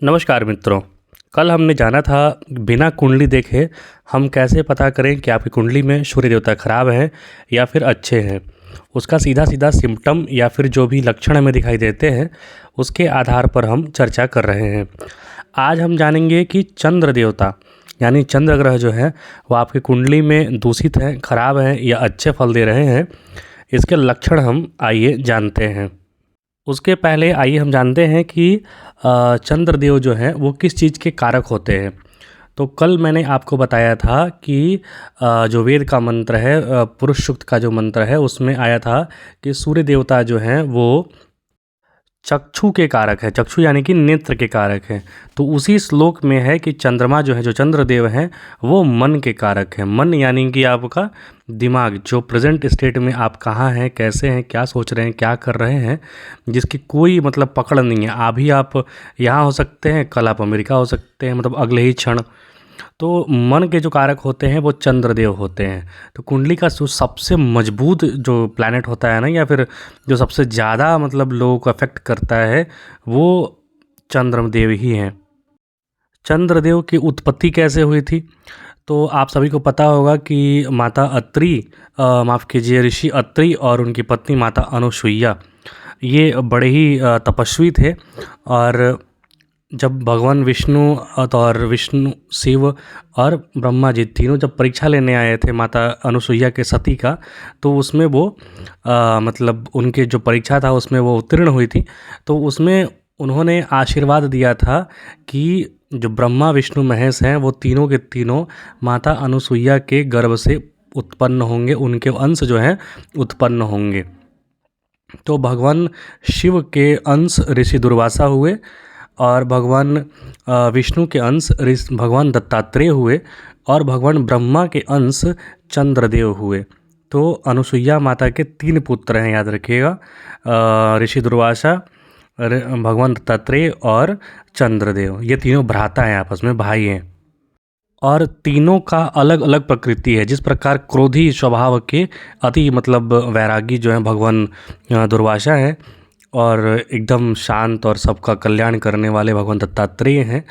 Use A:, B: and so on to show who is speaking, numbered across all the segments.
A: नमस्कार मित्रों। कल हमने जाना था बिना कुंडली देखे हम कैसे पता करें कि आपकी कुंडली में सूर्य देवता खराब हैं या फिर अच्छे हैं। उसका सीधा सीधा सिम्पटम या फिर जो भी लक्षण हमें दिखाई देते हैं उसके आधार पर हम चर्चा कर रहे हैं। आज हम जानेंगे कि चंद्र देवता यानी चंद्र ग्रह जो है वो आपकी कुंडली में दूषित हैं, खराब हैं या अच्छे फल दे रहे हैं। इसके लक्षण हम आइए जानते हैं। उसके पहले आइए हम जानते हैं कि चंद्रदेव जो हैं वो किस चीज़ के कारक होते हैं। तो कल मैंने आपको बताया था कि जो वेद का मंत्र है, पुरुष सूक्त का जो मंत्र है उसमें आया था कि सूर्य देवता जो हैं वो चक्षु के कारक है। चक्षु यानी कि नेत्र के कारक हैं। तो उसी श्लोक में है कि चंद्रमा जो है, जो चंद्रदेव हैं, वो मन के कारक हैं। मन यानी कि आपका दिमाग, जो प्रेजेंट स्टेट में आप कहाँ हैं, कैसे हैं, क्या सोच रहे हैं, क्या कर रहे हैं, जिसकी कोई मतलब पकड़ नहीं है। अभी आप यहाँ हो सकते हैं, कल आप अमेरिका हो सकते हैं, मतलब अगले ही क्षण। तो मन के जो कारक होते हैं वो चंद्रदेव होते हैं। तो कुंडली का जो सबसे मजबूत जो प्लैनेट होता है ना, या फिर जो सबसे ज़्यादा मतलब लोगों को अफेक्ट करता है, वो चंद्रदेव ही हैं। चंद्रदेव की उत्पत्ति कैसे हुई थी? तो आप सभी को पता होगा कि माता अत्रि, माफ़ कीजिए, ऋषि अत्रि और उनकी पत्नी माता अनुसुईया, ये बड़े ही तपस्वी थे। और जब भगवान विष्णु और विष्णु, शिव और ब्रह्मा जी तीनों जब परीक्षा लेने आए थे माता अनुसुईया के सती का, तो उसमें वो मतलब उनके जो परीक्षा था उसमें वो उत्तीर्ण हुई थी। तो उसमें उन्होंने आशीर्वाद दिया था कि जो ब्रह्मा विष्णु महेश हैं वो तीनों के तीनों माता अनुसुईया के गर्भ से उत्पन्न होंगे, उनके अंश जो हैं उत्पन्न होंगे। तो भगवान शिव के अंश ऋषि दुर्वासा हुए और भगवान विष्णु के अंश भगवान दत्तात्रेय हुए और भगवान ब्रह्मा के अंश चंद्रदेव हुए। तो अनुसुईया माता के 3 पुत्र हैं, याद रखिएगा, ऋषि दुर्वासा, भगवान दत्तात्रेय और चंद्रदेव। ये तीनों भ्राता हैं, आपस में भाई हैं। और तीनों का अलग अलग प्रकृति है। जिस प्रकार क्रोधी स्वभाव के अति मतलब वैरागी जो हैं भगवान दुर्वासा हैं, और एकदम शांत और सबका कल्याण करने वाले भगवान दत्तात्रेय हैं।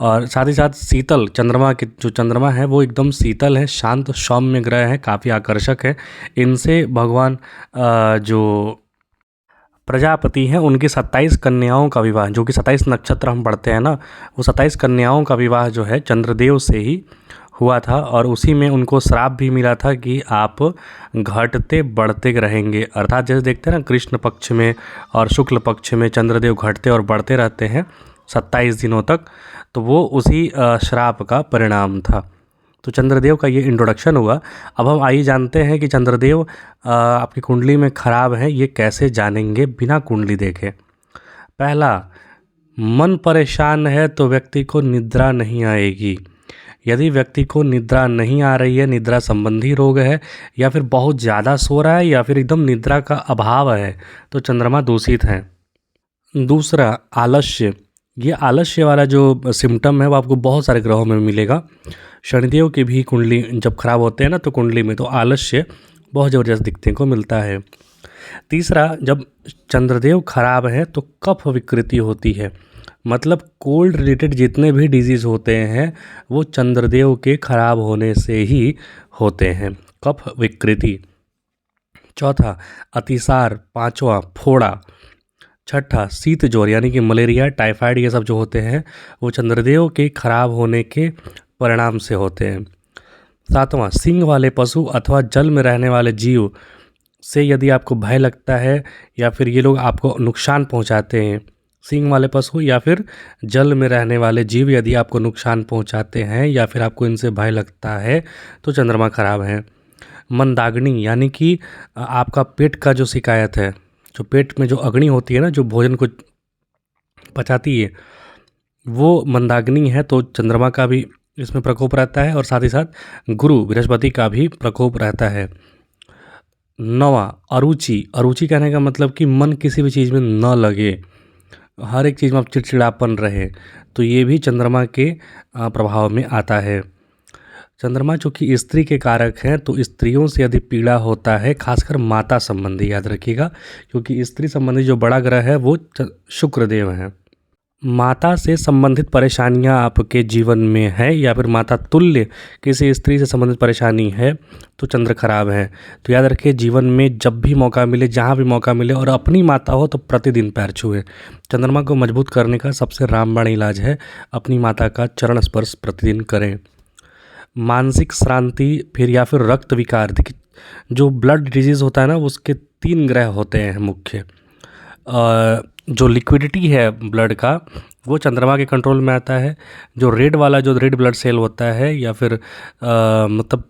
A: और साथ ही साथ शीतल, चंद्रमा के जो चंद्रमा है वो एकदम शीतल है, शांत सौम्य ग्रह है, काफ़ी आकर्षक है। इनसे भगवान जो प्रजापति हैं उनकी 27 कन्याओं का विवाह, जो कि 27 नक्षत्र हम पढ़ते हैं ना, वो 27 कन्याओं का विवाह जो है चंद्रदेव से ही हुआ था। और उसी में उनको श्राप भी मिला था कि आप घटते बढ़ते रहेंगे। अर्थात जैसे देखते हैं ना, कृष्ण पक्ष में और शुक्ल पक्ष में चंद्रदेव घटते और बढ़ते रहते हैं 27 दिनों तक, तो वो उसी श्राप का परिणाम था। तो चंद्रदेव का ये इंट्रोडक्शन हुआ। अब हम आइए जानते हैं कि चंद्रदेव आपकी कुंडली में खराब है, ये कैसे जानेंगे बिना कुंडली देखे। पहला, मन परेशान है तो व्यक्ति को निद्रा नहीं आएगी। यदि व्यक्ति को निद्रा नहीं आ रही है, निद्रा संबंधी रोग है, या फिर बहुत ज़्यादा सो रहा है, या फिर एकदम निद्रा का अभाव है, तो चंद्रमा दूषित है। दूसरा, आलस्य। ये आलस्य वाला जो सिम्टम है वो आपको बहुत सारे ग्रहों में मिलेगा। शनिदेव की भी कुंडली जब खराब होते हैं ना, तो कुंडली में तो आलस्य बहुत ज़बरदस्त दिखने को मिलता है। तीसरा, जब चंद्रदेव खराब हैं तो कफ विकृति होती है। मतलब कोल्ड रिलेटेड जितने भी डिजीज़ होते हैं वो चंद्रदेव के खराब होने से ही होते हैं, कफ विकृति। चौथा, अतिसार। पांचवा, फोड़ा। छठा, शीत ज्वर यानी कि मलेरिया, टाइफाइड, ये सब जो होते हैं वो चंद्रदेव के खराब होने के परिणाम से होते हैं। सातवां, सींग वाले पशु अथवा जल में रहने वाले जीव से यदि आपको भय लगता है या फिर ये लोग आपको नुकसान पहुंचाते हैं, सींग वाले पशु या फिर जल में रहने वाले जीव यदि आपको नुकसान पहुंचाते हैं या फिर आपको इनसे भय लगता है, तो चंद्रमा खराब है। मंदाग्नि यानी कि आपका पेट का जो शिकायत है, जो पेट में जो अग्नि होती है ना, जो भोजन को पचाती है, वो मंदाग्नि है, तो चंद्रमा का भी इसमें प्रकोप रहता है। और साथ ही साथ गुरु बृहस्पति का भी प्रकोप रहता है। नवा, अरुचि। अरुचि कहने का मतलब कि मन किसी भी चीज़ में न लगे, हर एक चीज़ में आप चिड़चिड़ापन रहे, तो ये भी चंद्रमा के प्रभाव में आता है। चंद्रमा चूँकि स्त्री के कारक हैं, तो स्त्रियों से यदि पीड़ा होता है, खासकर माता संबंधी, याद रखिएगा, क्योंकि स्त्री संबंधी जो बड़ा ग्रह है वो शुक्रदेव हैं। माता से संबंधित परेशानियां आपके जीवन में है या फिर माता तुल्य किसी स्त्री से संबंधित परेशानी है तो चंद्र खराब है। तो याद रखिए, जीवन में जब भी मौका मिले, जहाँ भी मौका मिले और अपनी माता हो तो प्रतिदिन पैर छुए। चंद्रमा को मजबूत करने का सबसे रामबाण इलाज है अपनी माता का चरण स्पर्श प्रतिदिन करें। मानसिक श्रांति फिर या फिर रक्त विकार, देखिए जो ब्लड डिजीज़ होता है ना, उसके 3 ग्रह होते हैं मुख्य। जो लिक्विडिटी है ब्लड का वो चंद्रमा के कंट्रोल में आता है। जो रेड वाला, जो रेड ब्लड सेल होता है या फिर मतलब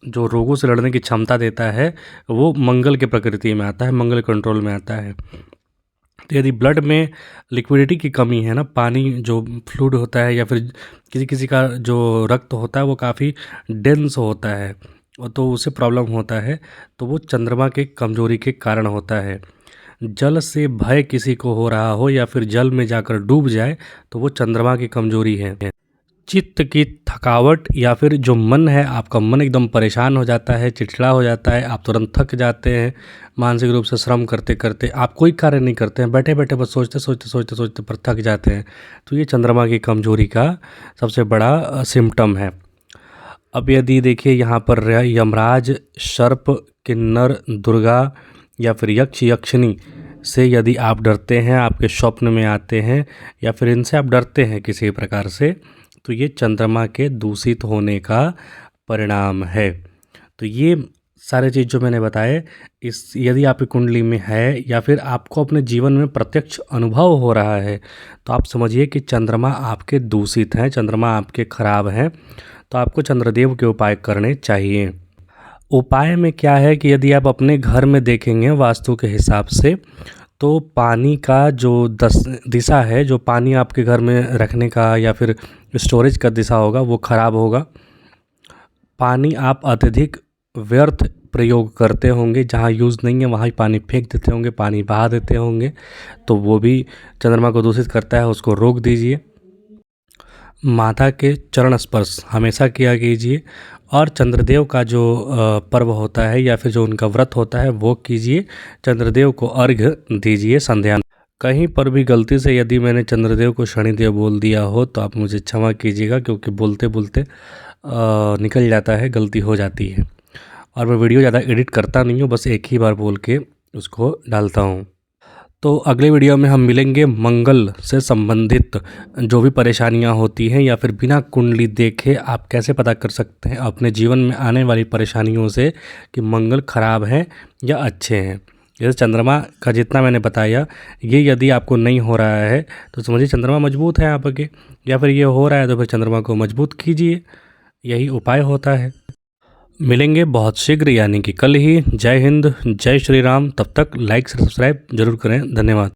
A: जो रोगों से लड़ने की क्षमता देता है, वो मंगल के प्रकृति में आता है, मंगल कंट्रोल में आता है। तो यदि ब्लड में लिक्विडिटी की कमी है ना, पानी जो फ्लूइड होता है या फिर किसी किसी का जो रक्त होता है वो काफ़ी डेंस होता है तो उसे प्रॉब्लम होता है, तो वो चंद्रमा के कमजोरी के कारण होता है। जल से भय किसी को हो रहा हो या फिर जल में जाकर डूब जाए तो वो चंद्रमा की कमजोरी है। चित्त की थकावट या फिर जो मन है, आपका मन एकदम परेशान हो जाता है, चिड़चिड़ा हो जाता है, आप तुरंत थक जाते हैं, मानसिक रूप से श्रम करते करते आप कोई कार्य नहीं करते हैं, बैठे बैठे बस सोचते सोचते सोचते सोचते पर थक जाते हैं, तो ये चंद्रमा की कमजोरी का सबसे बड़ा सिम्टम है। अब यदि देखिए यहाँ पर यमराज, सर्प, किन्नर, दुर्गा या फिर यक्ष यक्षिणी से यदि आप डरते हैं, आपके स्वप्न में आते हैं या फिर इनसे आप डरते हैं किसी प्रकार से, तो ये चंद्रमा के दूषित होने का परिणाम है। तो ये सारे चीज़ जो मैंने बताए, इस यदि आपकी कुंडली में है या फिर आपको अपने जीवन में प्रत्यक्ष अनुभव हो रहा है तो आप समझिए कि चंद्रमा आपके दूषित हैं, चंद्रमा आपके खराब हैं, तो आपको चंद्रदेव के उपाय करने चाहिए। उपाय में क्या है कि यदि आप अपने घर में देखेंगे वास्तु के हिसाब से, तो पानी का जो दिशा है, जो पानी आपके घर में रखने का या फिर स्टोरेज का दिशा होगा वो ख़राब होगा। पानी आप अत्यधिक व्यर्थ प्रयोग करते होंगे, जहाँ यूज़ नहीं है वहाँ ही पानी फेंक देते होंगे, पानी बहा देते होंगे, तो वो भी चंद्रमा को दूषित करता है, उसको रोक दीजिए। माता के चरण स्पर्श हमेशा किया कीजिए और चंद्रदेव का जो पर्व होता है या फिर जो उनका व्रत होता है वो कीजिए। चंद्रदेव को अर्घ्य दीजिए संध्या। कहीं पर भी गलती से यदि मैंने चंद्रदेव को शनिदेव बोल दिया हो तो आप मुझे क्षमा कीजिएगा, क्योंकि बोलते बोलते निकल जाता है, गलती हो जाती है। और मैं वीडियो ज़्यादा एडिट करता नहीं हूँ, बस एक ही बार बोल के उसको डालता हूँ। तो अगले वीडियो में हम मिलेंगे मंगल से संबंधित जो भी परेशानियां होती हैं या फिर बिना कुंडली देखे आप कैसे पता कर सकते हैं अपने जीवन में आने वाली परेशानियों से कि मंगल खराब है या अच्छे हैं। जैसे चंद्रमा का जितना मैंने बताया, ये यदि आपको नहीं हो रहा है तो समझिए चंद्रमा मजबूत है आपके, या फिर ये हो रहा है तो फिर चंद्रमा को मजबूत कीजिए, यही उपाय होता है। मिलेंगे बहुत शीघ्र, यानी कि कल ही। जय हिंद, जय श्री राम। तब तक लाइक सब्सक्राइब जरूर करें। धन्यवाद।